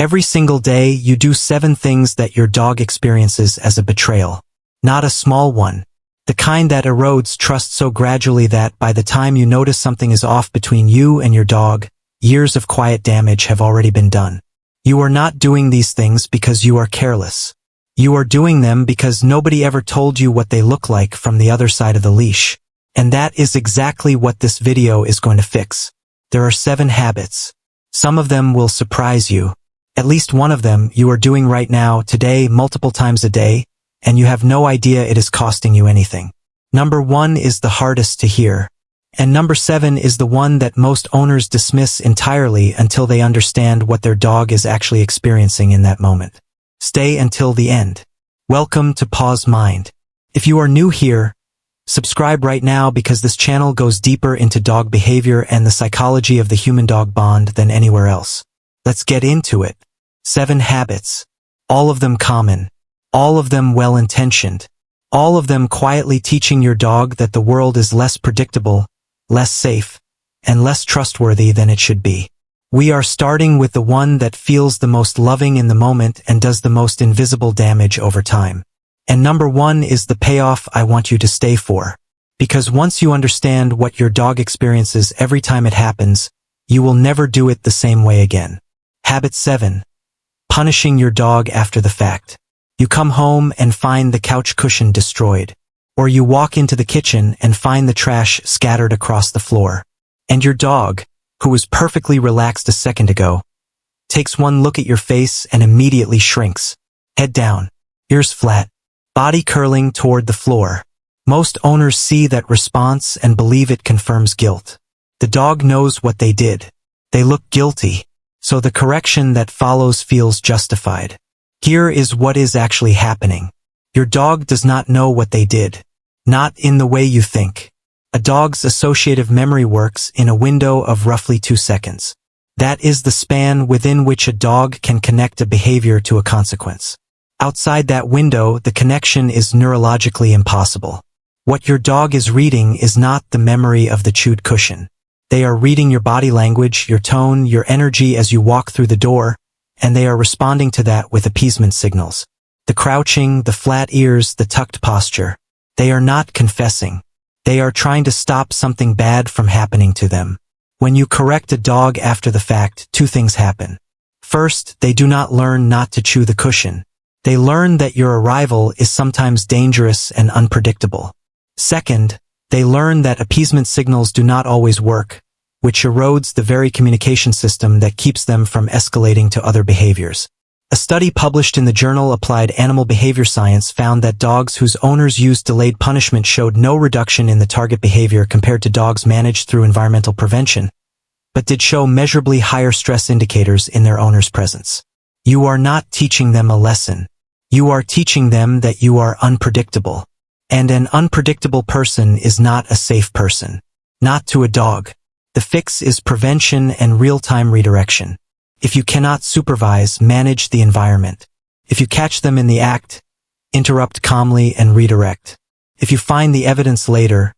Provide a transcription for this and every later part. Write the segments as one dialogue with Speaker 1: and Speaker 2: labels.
Speaker 1: Every single day, you do 7 things that your dog experiences as a betrayal. Not a small one. The kind that erodes trust so gradually that by the time you notice something is off between you and your dog, years of quiet damage have already been done. You are not doing these things because you are careless. You are doing them because nobody ever told you what they look like from the other side of the leash. And that is exactly what this video is going to fix. There are 7 habits. Some of them will surprise you. At least one of them you are doing right now, today, multiple times a day, and you have no idea it is costing you anything. Number 1 is the hardest to hear. And number 7 is the one that most owners dismiss entirely until they understand what their dog is actually experiencing in that moment. Stay until the end. Welcome to PAW'S Mind. If you are new here, subscribe right now because this channel goes deeper into dog behavior and the psychology of the human-dog bond than anywhere else. Let's get into it. 7 habits. All of them common. All of them well-intentioned. All of them quietly teaching your dog that the world is less predictable, less safe, and less trustworthy than it should be. We are starting with the one that feels the most loving in the moment and does the most invisible damage over time. And number 1 is the payoff I want you to stay for. Because once you understand what your dog experiences every time it happens, you will never do it the same way again. Habit 7. Punishing your dog after the fact. You come home and find the couch cushion destroyed. Or you walk into the kitchen and find the trash scattered across the floor. And your dog, who was perfectly relaxed a second ago, takes one look at your face and immediately shrinks. Head down, ears flat, body curling toward the floor. Most owners see that response and believe it confirms guilt. The dog knows what they did. They look guilty, so the correction that follows feels justified. Here is what is actually happening. Your dog does not know what they did. Not in the way you think. A dog's associative memory works in a window of roughly 2 seconds. That is the span within which a dog can connect a behavior to a consequence. Outside that window, the connection is neurologically impossible. What your dog is reading is not the memory of the chewed cushion. They are reading your body language, your tone, your energy as you walk through the door, and they are responding to that with appeasement signals. The crouching, the flat ears, the tucked posture. They are not confessing. They are trying to stop something bad from happening to them. When you correct a dog after the fact, 2 things happen. First, they do not learn not to chew the cushion. They learn that your arrival is sometimes dangerous and unpredictable. Second, they learn that appeasement signals do not always work, which erodes the very communication system that keeps them from escalating to other behaviors. A study published in the journal Applied Animal Behavior Science found that dogs whose owners used delayed punishment showed no reduction in the target behavior compared to dogs managed through environmental prevention, but did show measurably higher stress indicators in their owner's presence. You are not teaching them a lesson. You are teaching them that you are unpredictable. And an unpredictable person is not a safe person. Not to a dog. The fix is prevention and real-time redirection. If you cannot supervise, manage the environment. If you catch them in the act, interrupt calmly and redirect. If you find the evidence later,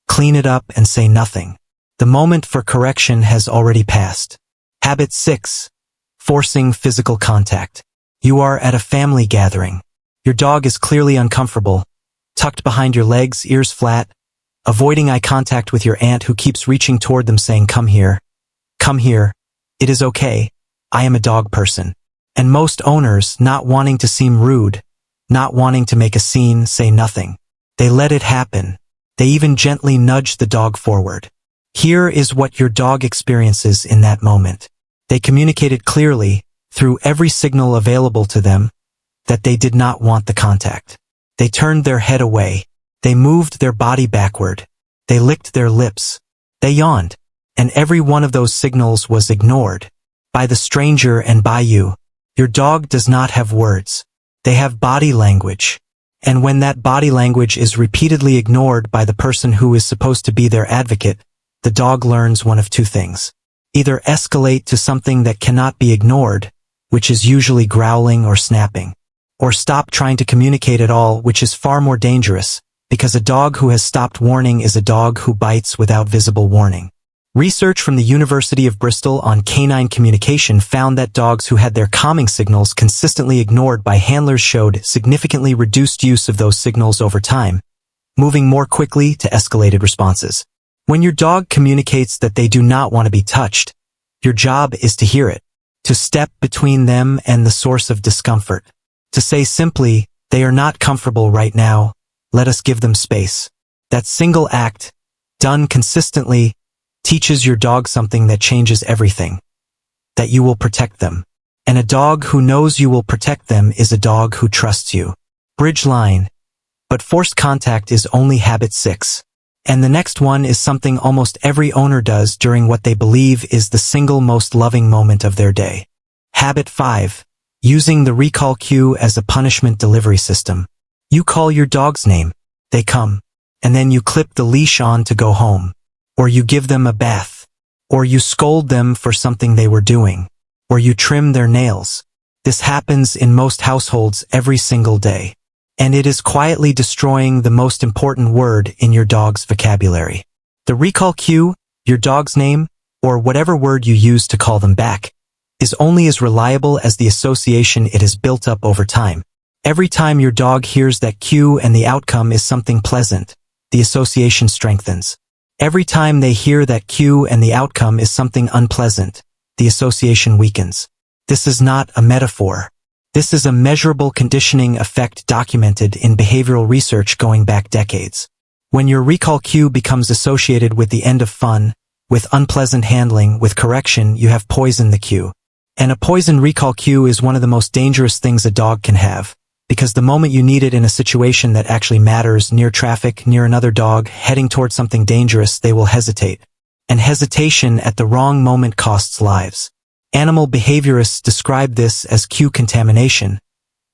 Speaker 1: clean it up and say nothing. The moment for correction has already passed. Habit 6. Forcing physical contact. You are at a family gathering. Your dog is clearly uncomfortable, tucked behind your legs, ears flat, avoiding eye contact with your aunt who keeps reaching toward them saying, "Come here. Come here. It is okay. I am a dog person." And most owners, not wanting to seem rude, not wanting to make a scene, say nothing. They let it happen. They even gently nudge the dog forward. Here is what your dog experiences in that moment. They communicated clearly, through every signal available to them, that they did not want the contact. They turned their head away. They moved their body backward. They licked their lips. They yawned. And every one of those signals was ignored. By the stranger and by you. Your dog does not have words. They have body language. And when that body language is repeatedly ignored by the person who is supposed to be their advocate, the dog learns one of 2 things. Either escalate to something that cannot be ignored, which is usually growling or snapping, or stop trying to communicate at all, which is far more dangerous, because a dog who has stopped warning is a dog who bites without visible warning. Research from the University of Bristol on canine communication found that dogs who had their calming signals consistently ignored by handlers showed significantly reduced use of those signals over time, moving more quickly to escalated responses. When your dog communicates that they do not want to be touched, your job is to hear it, to step between them and the source of discomfort, to say simply, "They are not comfortable right now, let us give them space." That single act, done consistently, teaches your dog something that changes everything, that you will protect them. And a dog who knows you will protect them is a dog who trusts you. Bridge line. But forced contact is only habit 6. And the next one is something almost every owner does during what they believe is the single most loving moment of their day. Habit 5. Using the recall cue as a punishment delivery system. You call your dog's name, they come, and then you clip the leash on to go home. Or you give them a bath, or you scold them for something they were doing, or you trim their nails. This happens in most households every single day, and it is quietly destroying the most important word in your dog's vocabulary. The recall cue, your dog's name, or whatever word you use to call them back, is only as reliable as the association it has built up over time. Every time your dog hears that cue and the outcome is something pleasant, the association strengthens. Every time they hear that cue and the outcome is something unpleasant, the association weakens. This is not a metaphor. This is a measurable conditioning effect documented in behavioral research going back decades. When your recall cue becomes associated with the end of fun, with unpleasant handling, with correction, you have poisoned the cue. And a poisoned recall cue is one of the most dangerous things a dog can have, because the moment you need it in a situation that actually matters, near traffic, near another dog, heading towards something dangerous, they will hesitate. And hesitation at the wrong moment costs lives. Animal behaviorists describe this as cue contamination,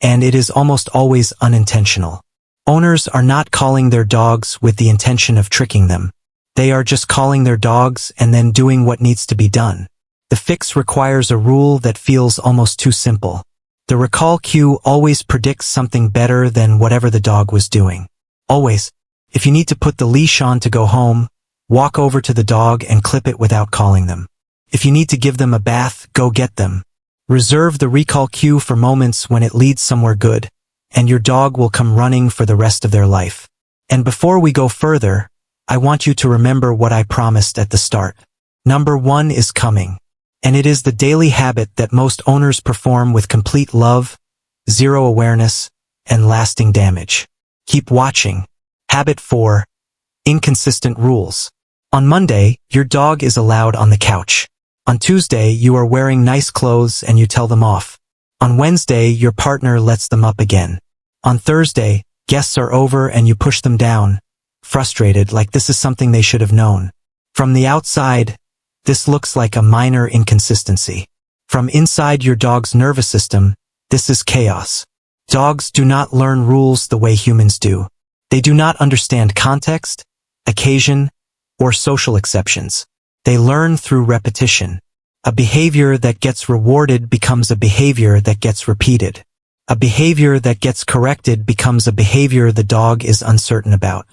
Speaker 1: and it is almost always unintentional. Owners are not calling their dogs with the intention of tricking them. They are just calling their dogs and then doing what needs to be done. The fix requires a rule that feels almost too simple. The recall cue always predicts something better than whatever the dog was doing. Always. If you need to put the leash on to go home, walk over to the dog and clip it without calling them. If you need to give them a bath, go get them. Reserve the recall cue for moments when it leads somewhere good, and your dog will come running for the rest of their life. And before we go further, I want you to remember what I promised at the start. Number 1 is coming. And it is the daily habit that most owners perform with complete love, zero awareness, and lasting damage. Keep watching. Habit 4. Inconsistent rules. On Monday, your dog is allowed on the couch. On Tuesday, you are wearing nice clothes and you tell them off. On Wednesday, your partner lets them up again. On Thursday, guests are over and you push them down, frustrated like this is something they should have known. From the outside, this looks like a minor inconsistency. From inside your dog's nervous system, this is chaos. Dogs do not learn rules the way humans do. They do not understand context, occasion, or social exceptions. They learn through repetition. A behavior that gets rewarded becomes a behavior that gets repeated. A behavior that gets corrected becomes a behavior the dog is uncertain about.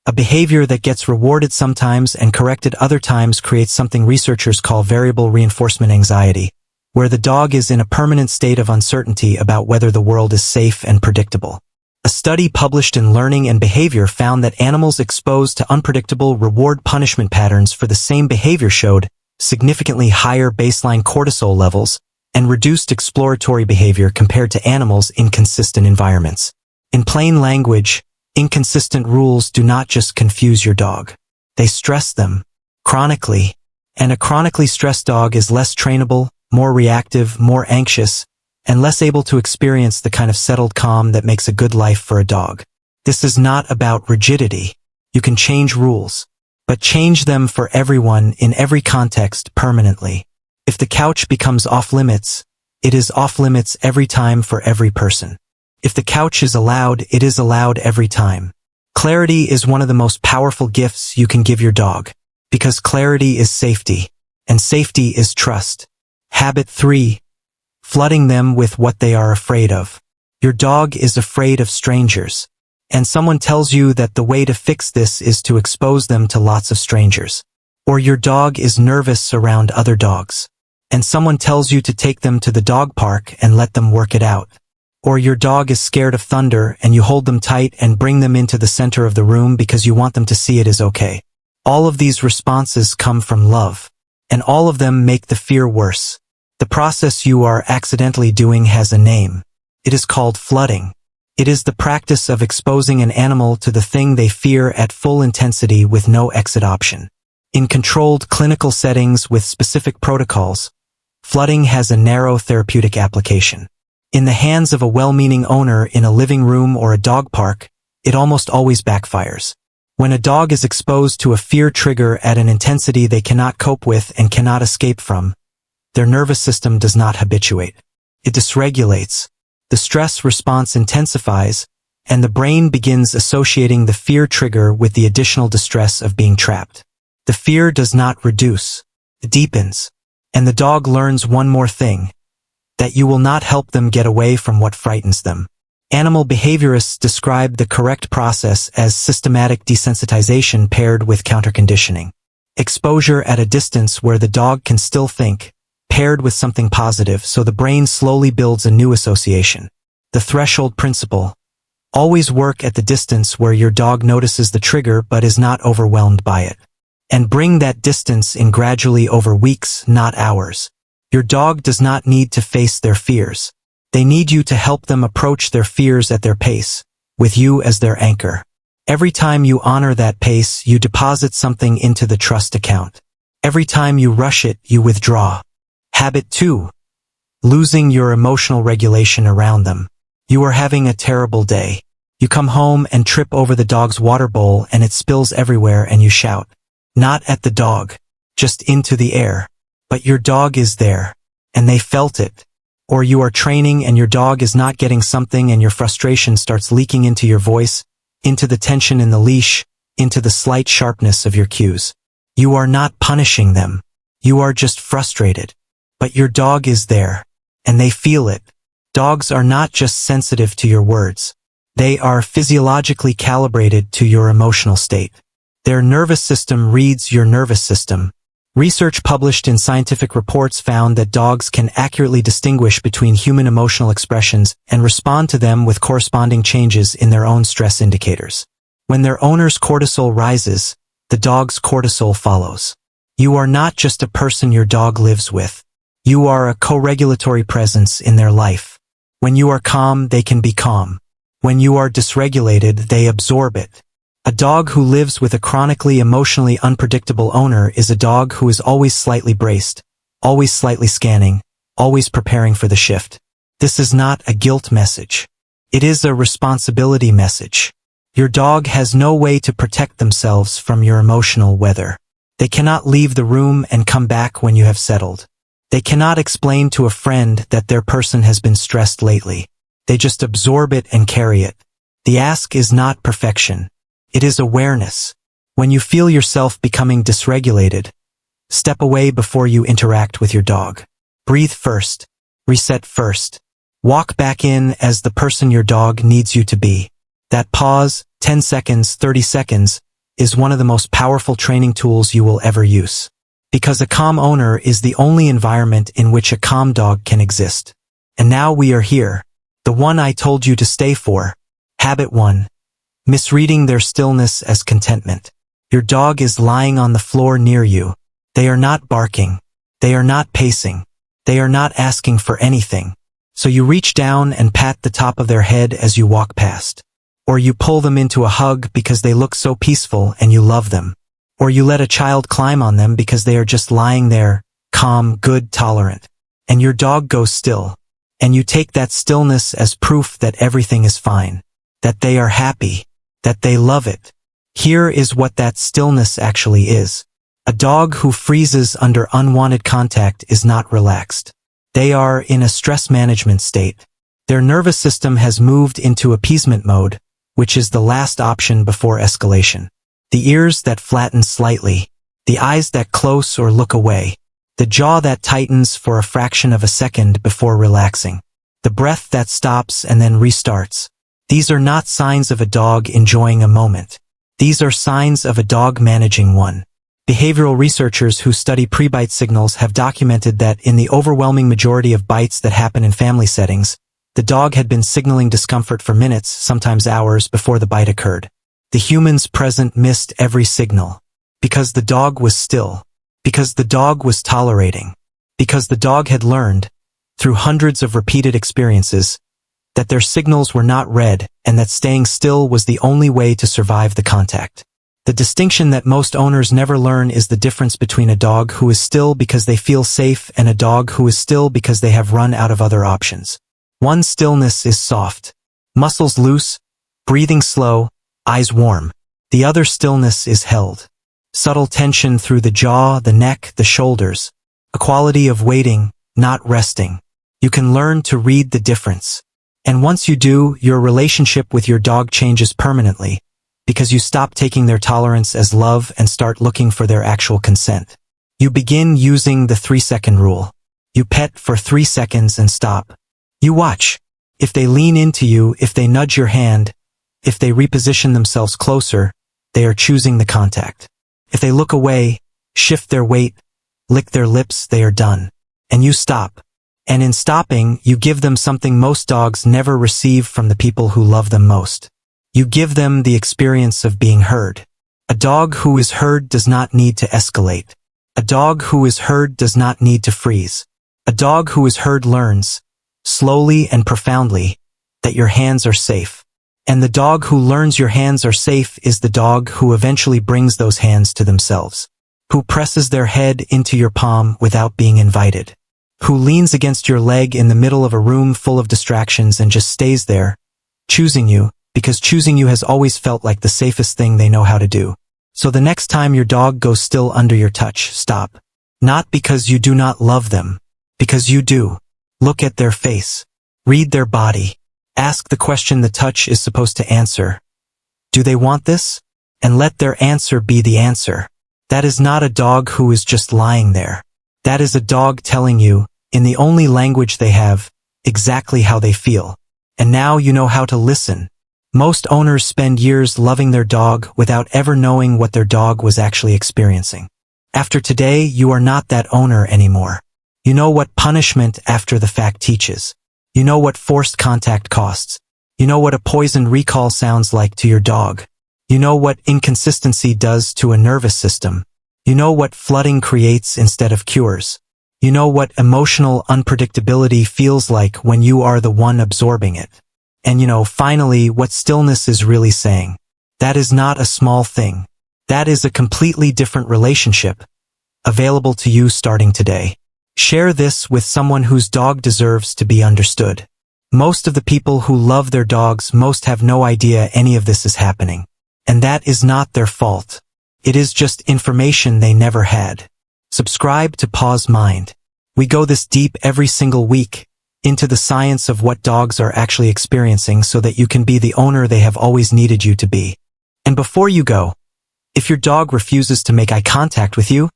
Speaker 1: A behavior that gets rewarded sometimes and corrected other times creates something researchers call variable reinforcement anxiety, where the dog is in a permanent state of uncertainty about whether the world is safe and predictable. A study published in Learning and Behavior found that animals exposed to unpredictable reward-punishment patterns for the same behavior showed significantly higher baseline cortisol levels and reduced exploratory behavior compared to animals in consistent environments. In plain language, inconsistent rules do not just confuse your dog. They stress them chronically, and a chronically stressed dog is less trainable, more reactive, more anxious, and less able to experience the kind of settled calm that makes a good life for a dog. This is not about rigidity. You can change rules, but change them for everyone in every context permanently. If the couch becomes off-limits, it is off-limits every time for every person. If the couch is allowed, it is allowed every time. Clarity is one of the most powerful gifts you can give your dog, because clarity is safety, and safety is trust. Habit 3. Flooding them with what they are afraid of. Your dog is afraid of strangers, and someone tells you that the way to fix this is to expose them to lots of strangers. Or your dog is nervous around other dogs, and someone tells you to take them to the dog park and let them work it out. Or your dog is scared of thunder and you hold them tight and bring them into the center of the room because you want them to see it is okay. All of these responses come from love, and all of them make the fear worse. The process you are accidentally doing has a name. It is called flooding. It is the practice of exposing an animal to the thing they fear at full intensity with no exit option. In controlled clinical settings with specific protocols, flooding has a narrow therapeutic application. In the hands of a well-meaning owner in a living room or a dog park, it almost always backfires. When a dog is exposed to a fear trigger at an intensity they cannot cope with and cannot escape from, their nervous system does not habituate. It dysregulates. The stress response intensifies, and the brain begins associating the fear trigger with the additional distress of being trapped. The fear does not reduce, it deepens. And the dog learns one more thing, that you will not help them get away from what frightens them. Animal behaviorists describe the correct process as systematic desensitization paired with counterconditioning. Exposure at a distance where the dog can still think, paired with something positive so the brain slowly builds a new association. The threshold principle. Always work at the distance where your dog notices the trigger but is not overwhelmed by it. And bring that distance in gradually over weeks, not hours. Your dog does not need to face their fears. They need you to help them approach their fears at their pace, with you as their anchor. Every time you honor that pace, you deposit something into the trust account. Every time you rush it, you withdraw. Habit 2. Losing your emotional regulation around them. You are having a terrible day. You come home and trip over the dog's water bowl and it spills everywhere and you shout. Not at the dog, just into the air. But your dog is there, and they felt it. Or you are training and your dog is not getting something and your frustration starts leaking into your voice, into the tension in the leash, into the slight sharpness of your cues. You are not punishing them. You are just frustrated. But your dog is there, and they feel it. Dogs are not just sensitive to your words. They are physiologically calibrated to your emotional state. Their nervous system reads your nervous system. Research published in scientific reports found that dogs can accurately distinguish between human emotional expressions and respond to them with corresponding changes in their own stress indicators. When their owner's cortisol rises, the dog's cortisol follows. You are not just a person your dog lives with. You are a co-regulatory presence in their life. When you are calm, they can be calm. When you are dysregulated, they absorb it. A dog who lives with a chronically emotionally unpredictable owner is a dog who is always slightly braced, always slightly scanning, always preparing for the shift. This is not a guilt message. It is a responsibility message. Your dog has no way to protect themselves from your emotional weather. They cannot leave the room and come back when you have settled. They cannot explain to a friend that their person has been stressed lately. They just absorb it and carry it. The ask is not perfection. It is awareness. When you feel yourself becoming dysregulated, step away before you interact with your dog. Breathe first. Reset first. Walk back in as the person your dog needs you to be. That pause, 10 seconds, 30 seconds, is one of the most powerful training tools you will ever use. Because a calm owner is the only environment in which a calm dog can exist. And now we are here. The one I told you to stay for. Habit 1. Misreading their stillness as contentment. Your dog is lying on the floor near you. They are not barking. They are not pacing. They are not asking for anything. So you reach down and pat the top of their head as you walk past. Or you pull them into a hug because they look so peaceful and you love them. Or you let a child climb on them because they are just lying there, calm, good, tolerant. And your dog goes still. And you take that stillness as proof that everything is fine. That they are happy. That they love it. Here is what that stillness actually is. A dog who freezes under unwanted contact is not relaxed. They are in a stress management state. Their nervous system has moved into appeasement mode, which is the last option before escalation. The ears that flatten slightly. The eyes that close or look away. The jaw that tightens for a fraction of a second before relaxing. The breath that stops and then restarts. These are not signs of a dog enjoying a moment. These are signs of a dog managing one. Behavioral researchers who study pre-bite signals have documented that in the overwhelming majority of bites that happen in family settings, the dog had been signaling discomfort for minutes, sometimes hours, before the bite occurred. The humans present missed every signal. Because the dog was still. Because the dog was tolerating. Because the dog had learned, through hundreds of repeated experiences, that their signals were not read and that staying still was the only way to survive the contact. The distinction that most owners never learn is the difference between a dog who is still because they feel safe and a dog who is still because they have run out of other options. One stillness is soft, muscles loose, breathing slow, eyes warm. The other stillness is held. Subtle tension through the jaw, the neck, the shoulders. A quality of waiting, not resting. You can learn to read the difference. And once you do, your relationship with your dog changes permanently, because you stop taking their tolerance as love and start looking for their actual consent. You begin using the 3-second rule. You pet for 3 seconds and stop. You watch. If they lean into you, if they nudge your hand, if they reposition themselves closer, they are choosing the contact. If they look away, shift their weight, lick their lips, they are done. And you stop. And in stopping, you give them something most dogs never receive from the people who love them most. You give them the experience of being heard. A dog who is heard does not need to escalate. A dog who is heard does not need to freeze. A dog who is heard learns, slowly and profoundly, that your hands are safe. And the dog who learns your hands are safe is the dog who eventually brings those hands to themselves. Who presses their head into your palm without being invited. Who leans against your leg in the middle of a room full of distractions and just stays there, choosing you, because choosing you has always felt like the safest thing they know how to do. So the next time your dog goes still under your touch, stop. Not because you do not love them, because you do. Look at their face. Read their body. Ask the question the touch is supposed to answer. Do they want this? And let their answer be the answer. That is not a dog who is just lying there. That is a dog telling you, in the only language they have, exactly how they feel. And now you know how to listen. Most owners spend years loving their dog without ever knowing what their dog was actually experiencing. After today, you are not that owner anymore. You know what punishment after the fact teaches. You know what forced contact costs. You know what a poisoned recall sounds like to your dog. You know what inconsistency does to a nervous system. You know what flooding creates instead of cures. You know what emotional unpredictability feels like when you are the one absorbing it. And you know, finally, what stillness is really saying. That is not a small thing. That is a completely different relationship, available to you starting today. Share this with someone whose dog deserves to be understood. Most of the people who love their dogs most have no idea any of this is happening. And that is not their fault. It is just information they never had. Subscribe to PAW'S Mind. We go this deep every single week into the science of what dogs are actually experiencing so that you can be the owner they have always needed you to be. And before you go, if your dog refuses to make eye contact with you,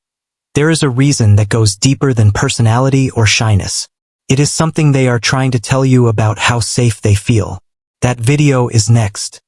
Speaker 1: there is a reason that goes deeper than personality or shyness. It is something they are trying to tell you about how safe they feel. That video is next.